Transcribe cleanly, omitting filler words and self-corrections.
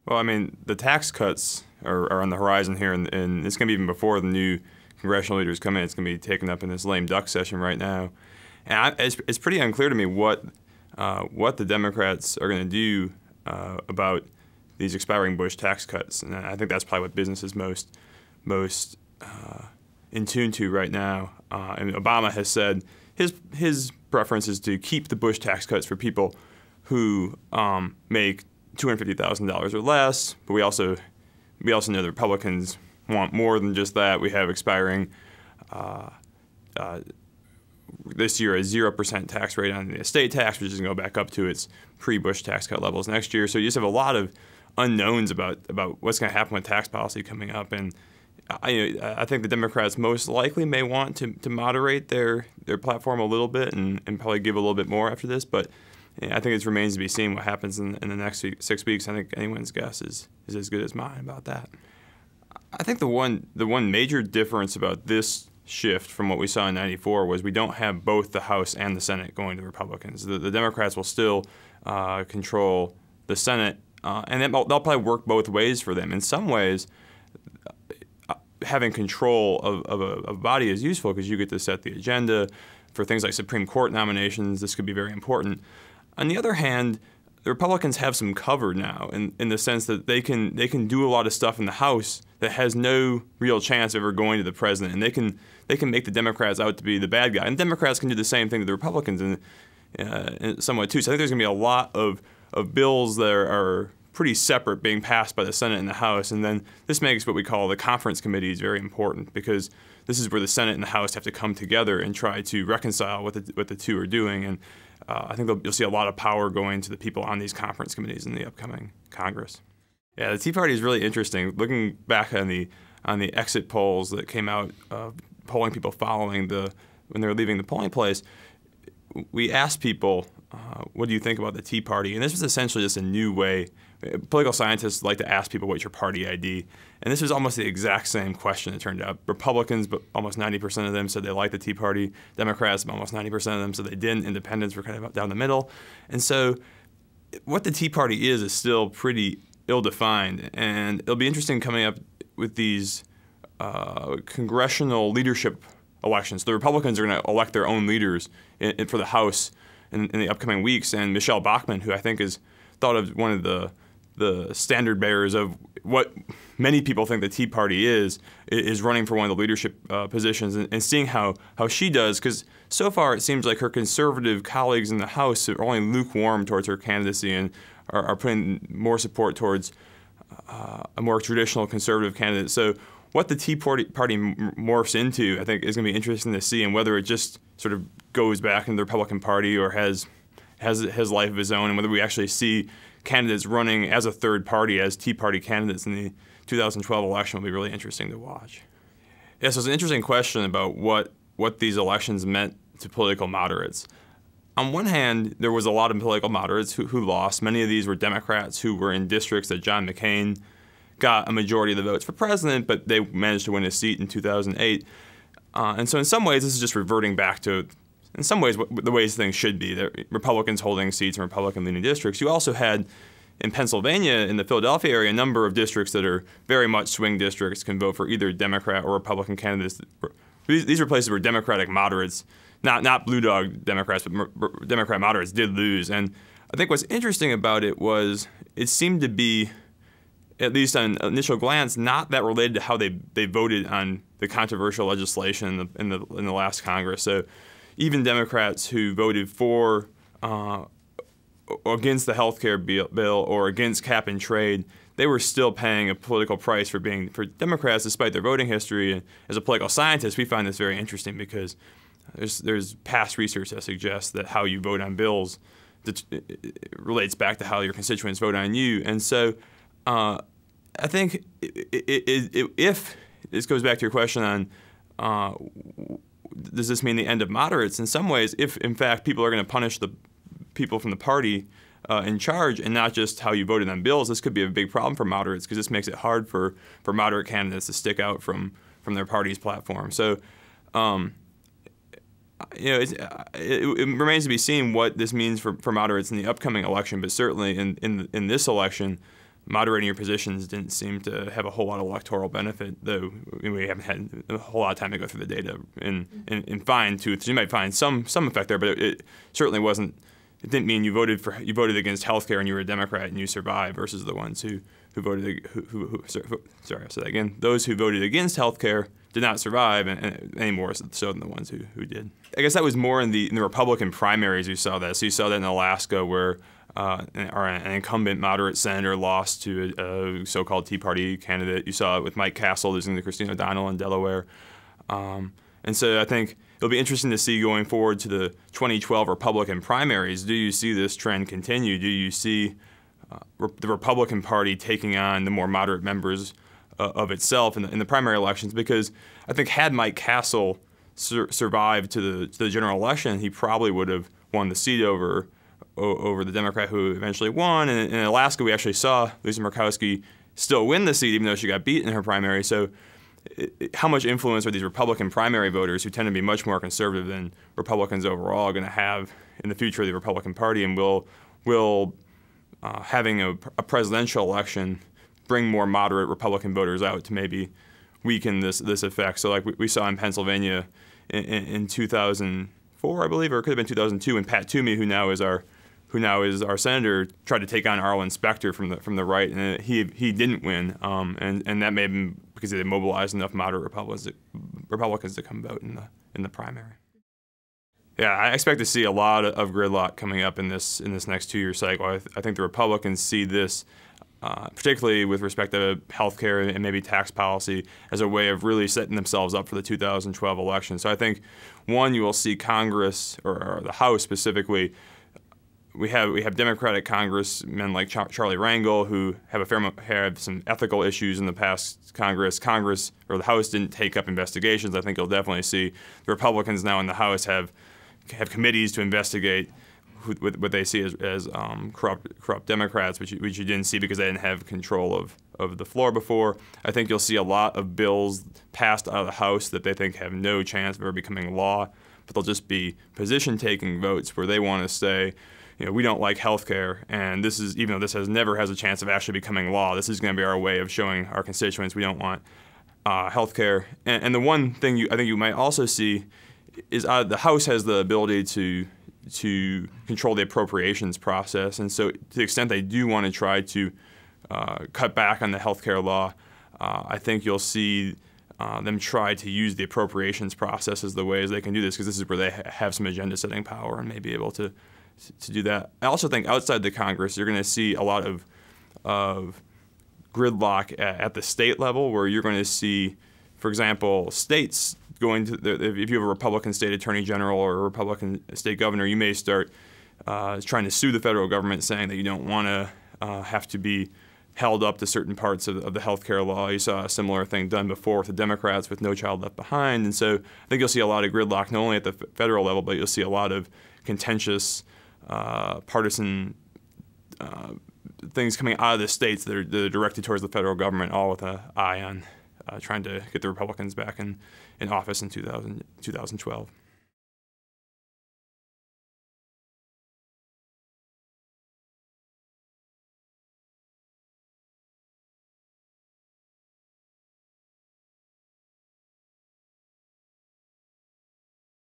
Well, I mean, the tax cuts are on the horizon here, and it's going to be even before the new congressional leaders come in. It's going to be taken up in this lame duck session right now. And it's pretty unclear to me what the Democrats are going to do about these expiring Bush tax cuts. And I think that's probably what business is most in tune to right now. And Obama has said his preference is to keep the Bush tax cuts for people who make $250,000 or less. But we also know the Republicans want more than just that. We have expiring this year a 0% tax rate on the estate tax, which is going to go back up to its pre-Bush tax cut levels next year. So you just have a lot of unknowns about what's going to happen with tax policy coming up. And I think the Democrats most likely may want to moderate their platform a little bit and probably give a little bit more after this. But I think it remains to be seen what happens in the next 6 weeks. I think anyone's guess is as good as mine about that. I think the one major difference about this shift from what we saw in '94 was we don't have both the House and the Senate going to Republicans. The Democrats will still control the Senate, and they'll probably work both ways for them. In some ways, having control of a body is useful because you get to set the agenda for things like Supreme Court nominations. This could be very important. On the other hand, the Republicans have some cover now in the sense that they can do a lot of stuff in the House that has no real chance of ever going to the president, and they can make the Democrats out to be the bad guy. And Democrats can do the same thing to the Republicans in somewhat too. So I think there's going to be a lot of bills that are pretty separate being passed by the Senate and the House, and then this makes what we call the conference committees very important because this is where the Senate and the House have to come together and try to reconcile what the two are doing. And I think you'll see a lot of power going to the people on these conference committees in the upcoming Congress. Yeah, the Tea Party is really interesting. Looking back on the exit polls that came out, polling people following when they were leaving the polling place, we asked people, what do you think about the Tea Party? And this was essentially just a new way. Political scientists like to ask people, what's your party ID? And this was almost the exact same question, it turned out. Republicans, but almost 90% of them said they liked the Tea Party. Democrats, almost 90% of them said they didn't. Independents were kind of down the middle. And so what the Tea Party is still pretty ill-defined. And it'll be interesting coming up with these congressional leadership elections. The Republicans are going to elect their own leaders for the House in the upcoming weeks. And Michelle Bachmann, who I think is thought of one of the standard bearers of what many people think the Tea Party is running for one of the leadership positions and seeing how she does, because so far it seems like her conservative colleagues in the House are only lukewarm towards her candidacy and are putting more support towards a more traditional conservative candidate. So what the Tea Party morphs into, I think, is going to be interesting to see, and whether it just sort of goes back into the Republican Party or has life of its own, and whether we actually see candidates running as a third party, as Tea Party candidates in the 2012 election will be really interesting to watch. Yeah, so it's an interesting question about what these elections meant to political moderates. On one hand, there was a lot of political moderates who lost. Many of these were Democrats who were in districts that John McCain got a majority of the votes for president, but they managed to win a seat in 2008. And so in some ways, this is just reverting back to, in some ways, the ways things should be. The Republicans holding seats in Republican-leaning districts. You also had, in Pennsylvania, in the Philadelphia area, a number of districts that are very much swing districts, can vote for either Democrat or Republican candidates. These are places where Democratic moderates, not blue dog Democrats, but Democrat moderates did lose. And I think what's interesting about it was it seemed to be, at least on initial glance, not that related to how they voted on the controversial legislation in the last Congress. So even Democrats who voted for against the health care bill or against cap and trade, they were still paying a political price for Democrats despite their voting history. And as a political scientist, we find this very interesting because there's past research that suggests that how you vote on bills relates back to how your constituents vote on you. And so I think if this goes back to your question on does this mean the end of moderates? In some ways, if in fact people are going to punish the people from the party in charge and not just how you voted on bills, this could be a big problem for moderates because this makes it hard for moderate candidates to stick out from their party's platform. So it remains to be seen what this means for moderates in the upcoming election, but certainly in this election, moderating your positions didn't seem to have a whole lot of electoral benefit, though we haven't had a whole lot of time to go through the data in fine tooth. You might find some effect there, but it certainly wasn't. It didn't mean you voted against healthcare and you were a Democrat and you survived versus the ones who voted sorry, I'll say that again. Those who voted against healthcare did not survive, and any more so than the ones who did. I guess that was more in the Republican primaries you saw that. So you saw that in Alaska where an incumbent moderate senator lost to a so-called Tea Party candidate. You saw it with Mike Castle losing to Christine O'Donnell in Delaware. And so I think it'll be interesting to see going forward to the 2012 Republican primaries. Do you see this trend continue? Do you see the Republican Party taking on the more moderate members of itself in the primary elections? Because I think had Mike Castle survived to the general election, he probably would have won the seat over the Democrat who eventually won. And in Alaska, we actually saw Lisa Murkowski still win the seat, even though she got beat in her primary. So how much influence are these Republican primary voters, who tend to be much more conservative than Republicans overall, going to have in the future of the Republican Party? And will having a presidential election bring more moderate Republican voters out to maybe weaken this effect? So like we saw in Pennsylvania in 2004, I believe, or it could have been 2002, when Pat Toomey, who now is our senator, tried to take on Arlen Specter from the right, and he didn't win, and that may have been because they mobilized enough moderate Republicans to come vote in the primary. Yeah, I expect to see a lot of gridlock coming up in this next 2-year cycle. I think the Republicans see this, particularly with respect to healthcare and maybe tax policy, as a way of really setting themselves up for the 2012 election. So I think, one, you will see Congress, or the House specifically. We have Democratic congressmen like Charlie Rangel, who have some ethical issues in the past Congress. Congress, or the House, didn't take up investigations. I think you'll definitely see the Republicans now in the House have committees to investigate what they see as corrupt Democrats, which you didn't see because they didn't have control of the floor before. I think you'll see a lot of bills passed out of the House that they think have no chance of ever becoming law, but they'll just be position-taking votes where they want to say, we don't like health care, and this is, even though this never has a chance of actually becoming law, this is going to be our way of showing our constituents we don't want health care. And the one thing I think you might also see is the House has the ability to control the appropriations process, and so to the extent they do want to try to cut back on the health care law, I think you'll see them try to use the appropriations process as the ways they can do this, because this is where they have some agenda-setting power and may be able to do that. I also think outside the Congress, you're going to see a lot of gridlock at the state level, where you're going to see, for example, states going to if you have a Republican state attorney general or a Republican state governor, you may start trying to sue the federal government, saying that you don't want to have to be held up to certain parts of the health care law. You saw a similar thing done before with the Democrats with No Child Left Behind. And so I think you'll see a lot of gridlock, not only at the federal level, but you'll see a lot of contentious partisan things coming out of the states that are directed towards the federal government, all with an eye on trying to get the Republicans back in office in 2012.